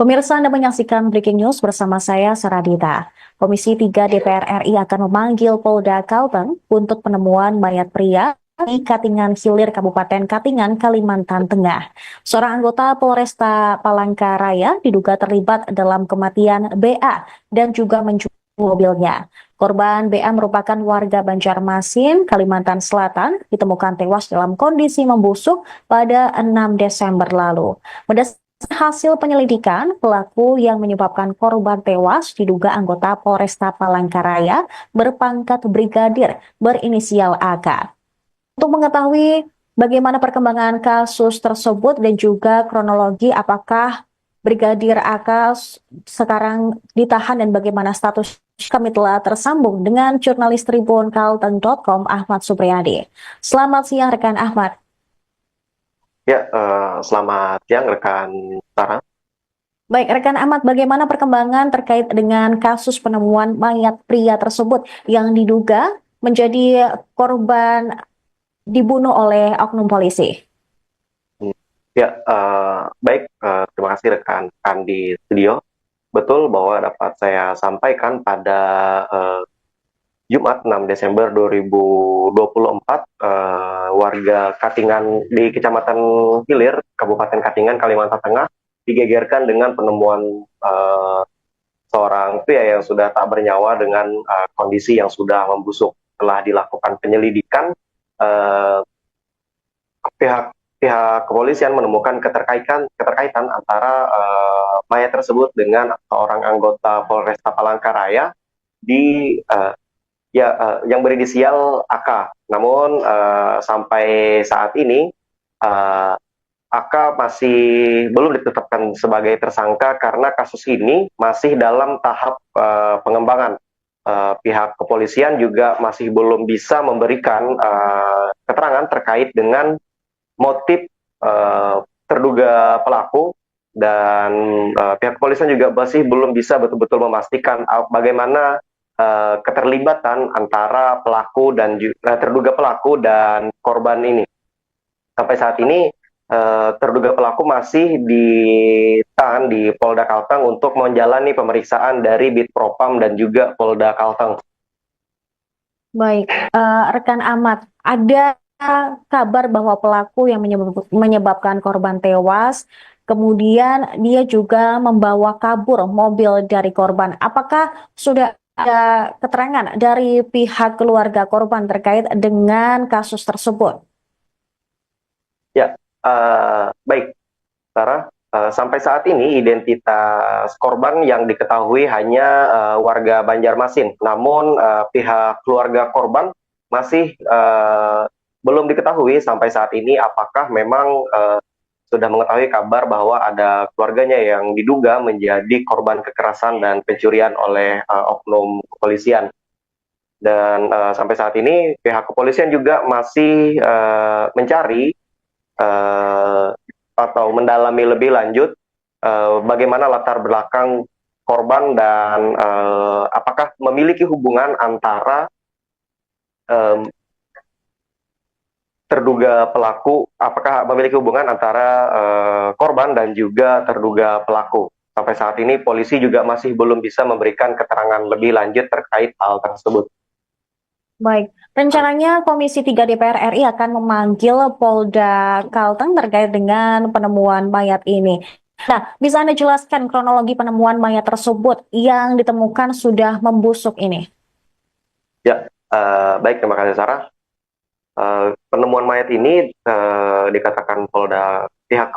Pemirsa, Anda menyaksikan Breaking News bersama saya, Saradita. Komisi 3 DPR RI akan memanggil Polda Kalteng untuk penemuan mayat pria di Katingan Hilir, Kabupaten Katingan, Kalimantan Tengah. Seorang anggota Polresta Palangkaraya diduga terlibat dalam kematian BA dan juga mencuri mobilnya. Korban BA merupakan warga Banjarmasin, Kalimantan Selatan, ditemukan tewas dalam kondisi membusuk pada 6 Desember lalu. Hasil penyelidikan, pelaku yang menyebabkan korban tewas diduga anggota Polresta Palangkaraya berpangkat brigadir berinisial AK. Untuk mengetahui bagaimana perkembangan kasus tersebut dan juga kronologi apakah Brigadir AK sekarang ditahan dan bagaimana status, kami telah tersambung dengan jurnalis Tribun Kalteng.com Ahmad Supriyadi. Selamat siang rekan Ahmad. Ya, selamat siang rekan Sarah. Baik, rekan Ahmad, bagaimana perkembangan terkait dengan kasus penemuan mayat pria tersebut yang diduga menjadi korban dibunuh oleh oknum polisi? Ya, baik, terima kasih rekan-rekan di studio. Betul bahwa dapat saya sampaikan pada Jumat 6 Desember 2024, warga Katingan di Kecamatan Hilir, Kabupaten Katingan, Kalimantan Tengah, digegerkan dengan penemuan seorang pria yang sudah tak bernyawa dengan kondisi yang sudah membusuk. Telah dilakukan penyelidikan, uh, pihak pihak kepolisian menemukan keterkaitan antara mayat tersebut dengan seorang anggota Polresta Palangkaraya di yang berinisial AK. Namun sampai saat ini uh, AK masih belum ditetapkan sebagai tersangka karena kasus ini masih dalam tahap pengembangan. Pihak kepolisian juga masih belum bisa memberikan keterangan terkait dengan motif terduga pelaku, dan pihak kepolisian juga masih belum bisa betul-betul memastikan bagaimana keterlibatan antara pelaku dan terduga pelaku dan korban ini. Sampai saat ini terduga pelaku masih ditahan di Polda Kalteng untuk menjalani pemeriksaan dari Bitpropam dan juga Polda Kalteng. Baik, rekan Ahmad, ada kabar bahwa pelaku yang menyebabkan korban tewas, kemudian dia juga membawa kabur mobil dari korban. Apakah sudah ada keterangan dari pihak keluarga korban terkait dengan kasus tersebut? Ya, baik, Sarah. Sampai saat ini identitas korban yang diketahui hanya warga Banjarmasin. Namun pihak keluarga korban masih belum diketahui sampai saat ini apakah memang sudah mengetahui kabar bahwa ada keluarganya yang diduga menjadi korban kekerasan dan pencurian oleh oknum kepolisian. Dan sampai saat ini pihak kepolisian juga masih mencari atau mendalami lebih lanjut bagaimana latar belakang korban dan apakah memiliki hubungan antara terduga pelaku, apakah memiliki hubungan antara korban dan juga terduga pelaku. Sampai saat ini polisi juga masih belum bisa memberikan keterangan lebih lanjut terkait hal tersebut. Baik, rencananya Komisi 3 DPR RI akan memanggil Polda Kalteng terkait dengan penemuan mayat ini. Nah, bisa Anda jelaskan kronologi penemuan mayat tersebut yang ditemukan sudah membusuk ini? Ya, baik, terima kasih Sarah. Penemuan mayat ini dikatakan pihak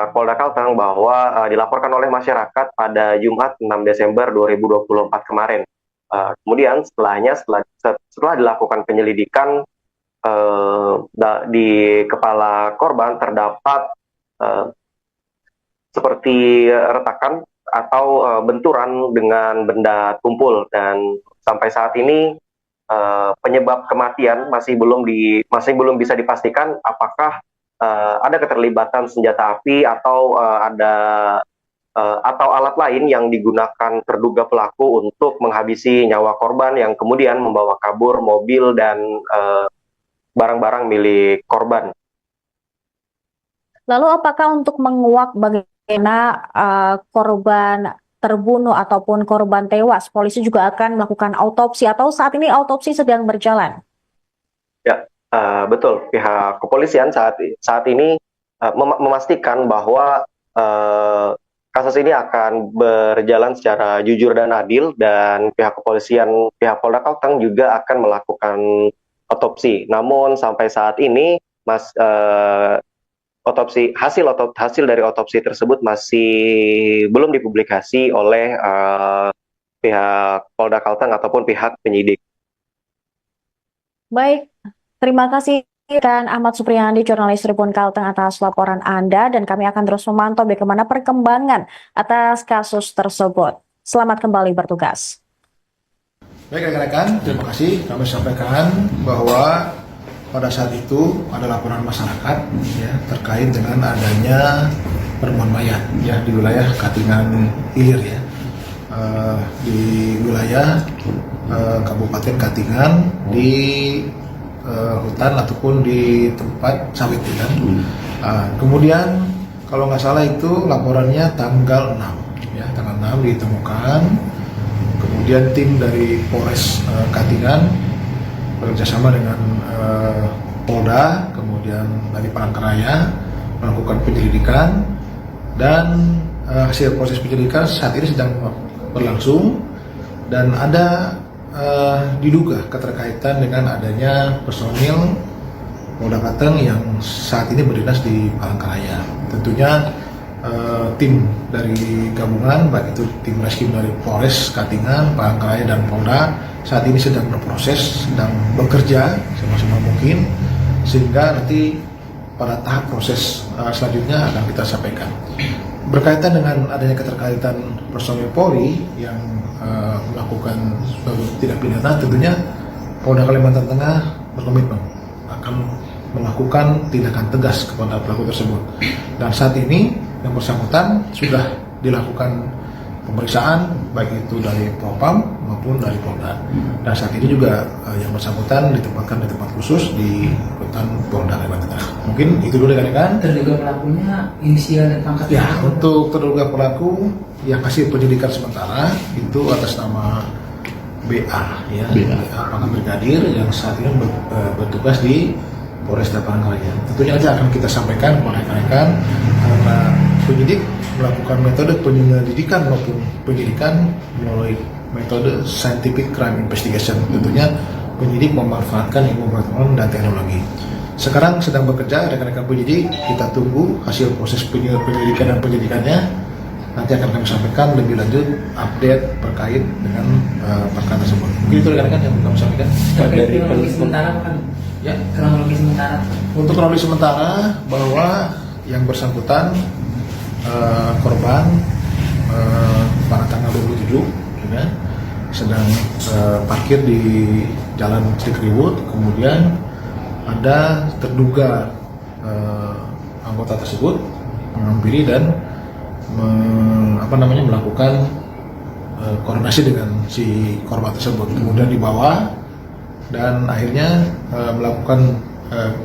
Polda Kalteng bahwa dilaporkan oleh masyarakat pada Jumat 6 Desember 2024 kemarin. Kemudian setelah dilakukan penyelidikan, di kepala korban terdapat seperti retakan atau benturan dengan benda tumpul, dan sampai saat ini penyebab kematian masih belum bisa dipastikan apakah ada keterlibatan senjata api atau atau alat lain yang digunakan terduga pelaku untuk menghabisi nyawa korban yang kemudian membawa kabur mobil dan barang-barang milik korban. Lalu apakah untuk menguak bagaimana korban terbunuh ataupun korban tewas, polisi juga akan melakukan autopsi atau saat ini autopsi sedang berjalan. Ya, betul. Pihak kepolisian saat ini memastikan bahwa kasus ini akan berjalan secara jujur dan adil, dan pihak kepolisian, pihak Polda Kalteng juga akan melakukan otopsi. Namun sampai saat ini hasil dari otopsi tersebut masih belum dipublikasi oleh pihak Polda Kalteng ataupun pihak penyidik. Baik, terima kasih kan Ahmad Supriyandi, jurnalis Tribun Kalteng atas laporan Anda, dan kami akan terus memantau bagaimana perkembangan atas kasus tersebut. Selamat kembali bertugas. Baik rekan-rekan, terima kasih. Kami sampaikan bahwa pada saat itu ada laporan masyarakat ya, terkait dengan adanya penemuan mayat ya di wilayah Katingan Hilir ya, di wilayah Kabupaten Katingan di hutan ataupun di tempat sawit ya. Kemudian kalau nggak salah itu laporannya tanggal 6 ya, tanggal 6 ditemukan. Kemudian tim dari Polres Katingan bekerjasama dengan Polda, kemudian dari Palangkaraya melakukan penyelidikan, dan hasil proses penyelidikan saat ini sedang berlangsung, dan ada diduga keterkaitan dengan adanya personil Polda Kalteng yang saat ini berdinas di Palangkaraya. Tentunya tim dari gabungan, baik itu tim rescue dari Polres Katingan, Palangkaraya, dan Polda saat ini sedang berproses, sedang bekerja semaksimal mungkin, sehingga nanti pada tahap proses selanjutnya akan kita sampaikan. Berkaitan dengan adanya keterkaitan personil Polri yang melakukan suatu tindak pidana, tentunya Polda Kalimantan Tengah berkomitmen akan melakukan tindakan tegas kepada pelaku tersebut. Dan saat ini yang bersangkutan sudah dilakukan pemeriksaan baik itu dari Propam maupun dari Polda. Dan saat ini juga yang bersangkutan ditempatkan di tempat khusus di rutan Polda Kalimantan Tengah. Mungkin itu dulu rekan-rekan. Terduga pelakunya inisial dan pangkat. Ya, untuk terduga pelaku yang hasil penyelidikan sementara itu atas nama BA ya, BA pangkat brigadir yang saat ini bertugas di Polresta Palangkaraya. Tentunya nanti akan kita sampaikan kepada rekan-rekan karena penyidik melakukan metode penyelidikan maupun penyidikan melalui metode scientific crime investigation. Tentunya penyidik memanfaatkan ilmu pengetahuan dan teknologi. Sekarang sedang bekerja rekan-rekan penyidik, kita tunggu hasil proses penyelidikan dan penyidikannya. Nanti akan kami sampaikan lebih lanjut update terkait dengan perkara tersebut. Mungkin itu rekan-rekan yang kami sampaikan. Dari kronologi sementara kan? Ya. Kronologi sementara. Untuk kronologi sementara bahwa yang bersangkutan korban pada tanggal 27 ya, sedang parkir di Jalan Cikriwut, kemudian ada terduga anggota tersebut menghampiri dan melakukan koordinasi dengan si korban tersebut, kemudian dibawa dan akhirnya melakukan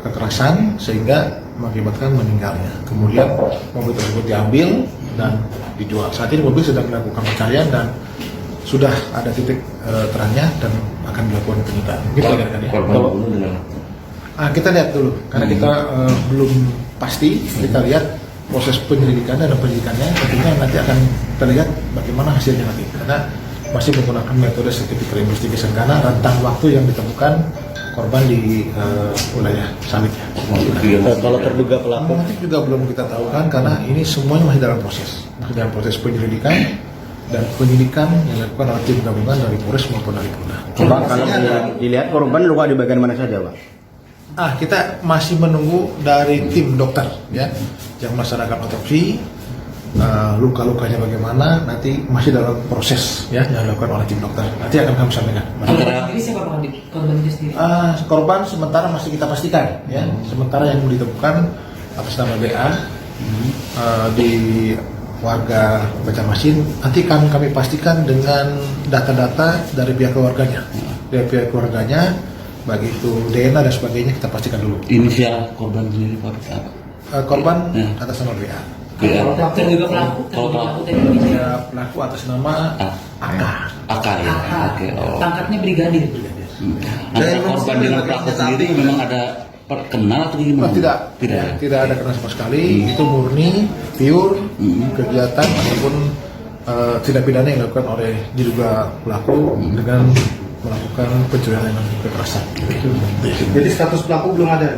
kekerasan sehingga mengakibatkan meninggalnya. Kemudian mobil tersebut diambil dan dijual. Saat ini mobil sedang melakukan pencarian dan sudah ada titik terangnya dan akan dilakukan penyitaan. Gitu kan ya. Kita lihat dulu karena kita belum pasti. Kita lihat proses penyelidikan dan penyidikannya. Tentunya nanti akan terlihat bagaimana hasilnya nanti. Karena masih menggunakan metode scientific investigation karena rentang waktu yang ditemukan korban di wilayah sawit ya. Kalau terduga pelaku motif juga belum kita tahu kan, karena ini semuanya masih dalam proses penyelidikan dan penyidikan yang dilakukan oleh tim gabungan dari Polres maupun dari Polda. Pak, kalau dilihat korban luka di bagian mana saja, Pak? Kita masih menunggu dari tim dokter ya yang melaksanakan otopsi. Luka-lukanya bagaimana nanti masih dalam proses ya yang dilakukan oleh tim dokter. Nanti akan kami sampaikan. Ini siapa korban itu sendiri? Korban sementara masih kita pastikan ya. Sementara yang ditemukan atas nama BA di warga Banjarmasin. Nanti kami pastikan dengan data-data dari pihak keluarganya. Dari pihak keluarganya, baik itu DNA dan sebagainya kita pastikan dulu. Inisial korban sendiri Pak? Korban atas nama BA. Kalau pelaku juga pelaku, Kalau pelaku pelaku. tadi inisial. Ya, pelaku atas nama AK. AK ya. Oke. Oh. Pangkatnya brigadir. Antara korban dengan pelaku sendiri memang ada kenal atau gimana? Tidak, Tidak. ya, tidak ada kenal sama sekali. Itu murni, pure kegiatan ataupun tindak pidana yang dilakukan oleh diduga pelaku dengan melakukan pencurian dengan kekerasan. Jadi status pelaku belum ada.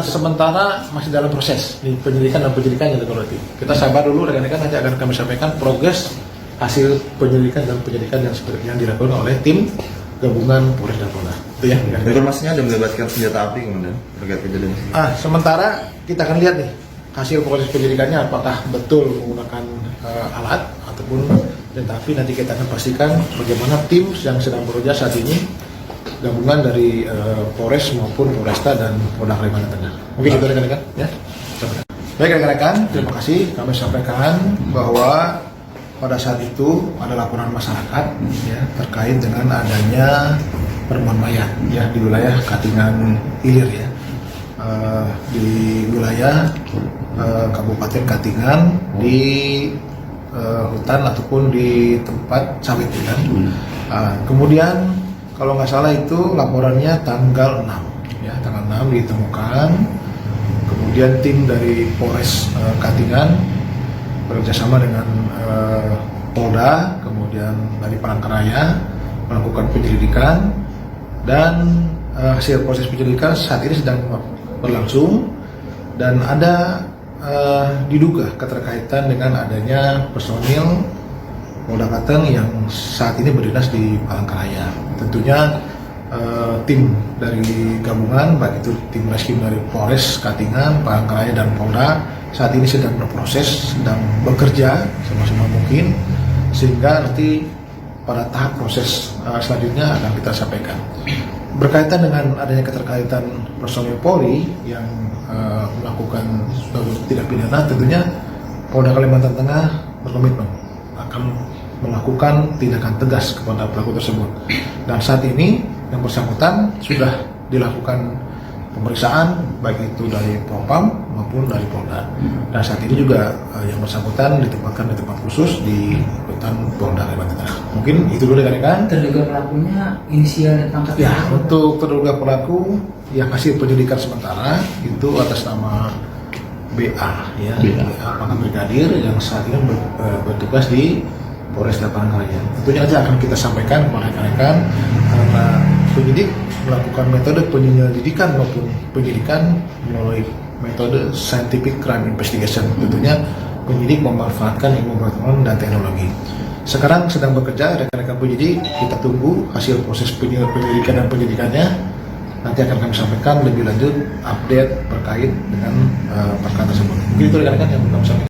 Sementara masih dalam proses di penyelidikan dan penyidikan yang dilakukan. Kita sabar dulu rekan-rekan, nanti akan kami sampaikan progres hasil penyelidikan dan penyidikan yang seperti yang dilakukan oleh tim gabungan Polres dan Polda. Itu ya. rekan-rekan. Informasinya ada melibatkan senjata api kemudian terkait kejadian ini. Sementara kita akan lihat nih hasil proses penyelidikannya apakah betul menggunakan alat ataupun tetapi nanti kita akan pastikan bagaimana tim yang sedang bekerja saat ini gabungan dari Polres maupun Polresta dan Polda Kalimantan Tengah. Mungkin itu rekan-rekan ya. Baik rekan-rekan, terima kasih. Kami sampaikan bahwa pada saat itu ada laporan masyarakat ya terkait dengan adanya penemuan mayat ya di wilayah Katingan Hilir ya. Di wilayah Kabupaten Katingan di hutan ataupun di tempat sawit ya kan. Kemudian kalau nggak salah itu laporannya tanggal 6 ya, tanggal 6 ditemukan. Kemudian tim dari Polres Katingan bekerjasama dengan Polda, kemudian dari Palangkaraya melakukan penyelidikan dan hasil proses penyelidikan saat ini sedang berlangsung dan ada diduga keterkaitan dengan adanya personil Polda Kalteng yang saat ini berdinas di Palangkaraya. Tentunya tim dari gabungan baik itu tim rescue dari Polres Katingan, Palangkaraya dan Polda saat ini sedang berproses, sedang bekerja semaksimal mungkin sehingga nanti pada tahap proses selanjutnya akan kita sampaikan. Berkaitan dengan adanya keterkaitan personil Polri yang melakukan tindak pidana, tentunya Polda Kalimantan Tengah berkomitmen akan melakukan tindakan tegas kepada pelaku tersebut. Dan saat ini yang bersangkutan sudah dilakukan pemeriksaan baik itu dari Propam maupun dari Polda. Dan saat ini juga yang bersangkutan ditempatkan di tempat khusus di rutan Polda Kalimantan Tengah. Mungkin itu dulu rekan-rekan. Terduga pelakunya inisial dan pangkat. Ya, untuk terduga pelaku yang hasil penyelidikan sementara itu atas nama BA ya, BA pangkat brigadir yang saat ini bertugas di Polresta Palangkaraya. Tentunya nanti akan kita sampaikan kepada rekan-rekan karena penyidik melakukan metode penyelidikan maupun penyidikan melalui metode scientific crime investigation. Tentunya penyidik memanfaatkan ilmu pengetahuan dan teknologi. Sekarang sedang bekerja rekan-rekan penyidik, kita tunggu hasil proses penyelidikan dan penyidikannya. Nanti akan kami sampaikan lebih lanjut update terkait dengan perkara tersebut. Mungkin itu rekan-rekan yang kami sampaikan.